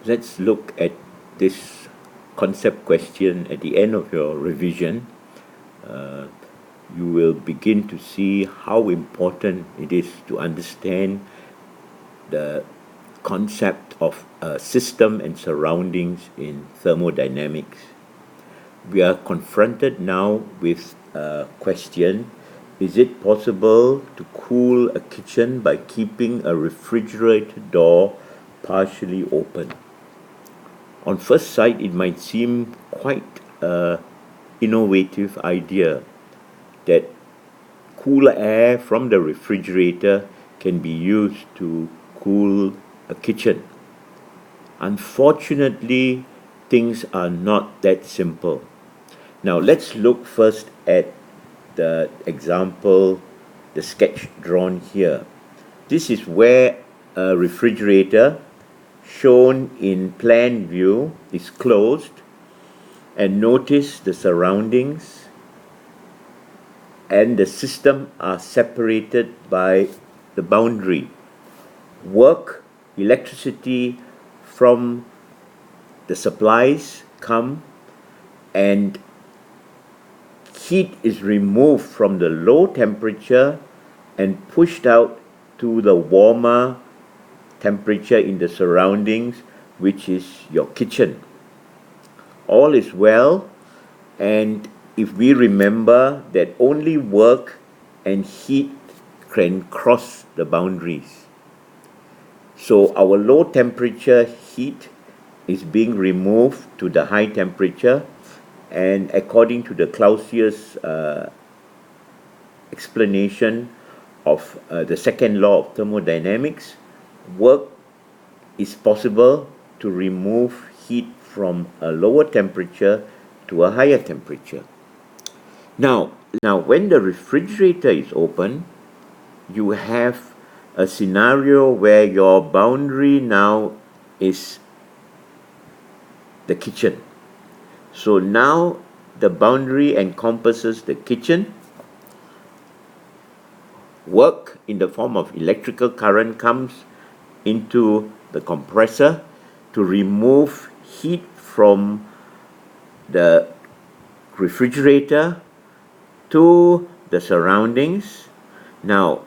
let's look at this concept question at the end of your revision. Uh, you will begin to see how important it is to understand the concept of a system and surroundings in thermodynamics. We are confronted now with a question: is it possible to cool a kitchen by keeping a refrigerator door partially open? On first sight, it might seem quite an innovative idea that cool air from the refrigerator can be used to cool a kitchen. Unfortunately, things are not that simple. Now, let's look first at the example, the sketch drawn here. This is where a refrigerator shown in plan view is closed, and notice the surroundings and the system are separated by the boundary. Work, electricity from the supplies come, and heat is removed from the low temperature and pushed out to the warmer temperature in the surroundings, which is your kitchen. All is well, and if we remember that only work and heat can cross the boundaries. So our low temperature heat is being removed to the high temperature, and according to the Clausius explanation of the second law of thermodynamics, work is possible to remove heat from a lower temperature to a higher temperature. Now, when the refrigerator is open, you have a scenario where your boundary now is the kitchen. So now the boundary encompasses the kitchen. Work in the form of electrical current comes into the compressor to remove heat from the refrigerator to the surroundings. Now,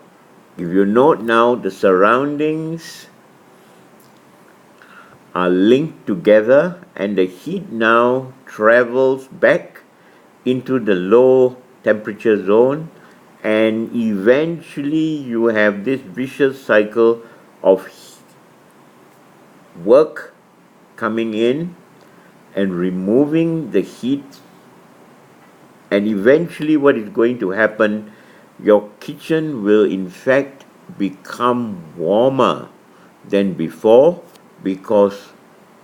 if you note now, the surroundings are linked together, and the heat now travels back into the low temperature zone, and eventually you have this vicious cycle of work coming in and removing the heat, and eventually what is going to happen, your kitchen will in fact become warmer than before, because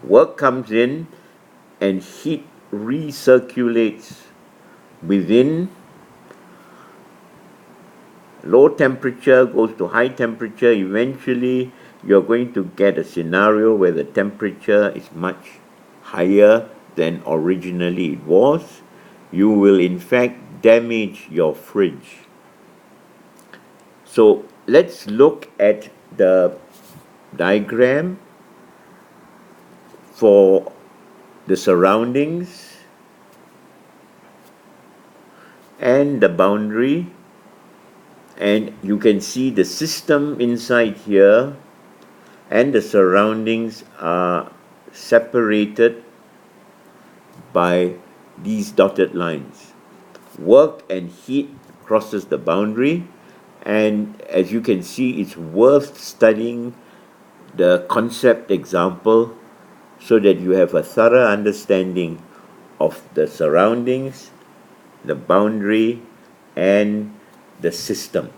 work comes in and heat recirculates within. Low temperature goes to high temperature. Eventually you're going to get a scenario where the temperature is much higher than originally it was. You will in fact damage your fridge. So let's look at the diagram for the surroundings and the boundary, and you can see the system inside here and the surroundings are separated by these dotted lines. Work and heat crosses the boundary, and as you can see, it's worth studying the concept example so that you have a thorough understanding of the surroundings, the boundary, and the system.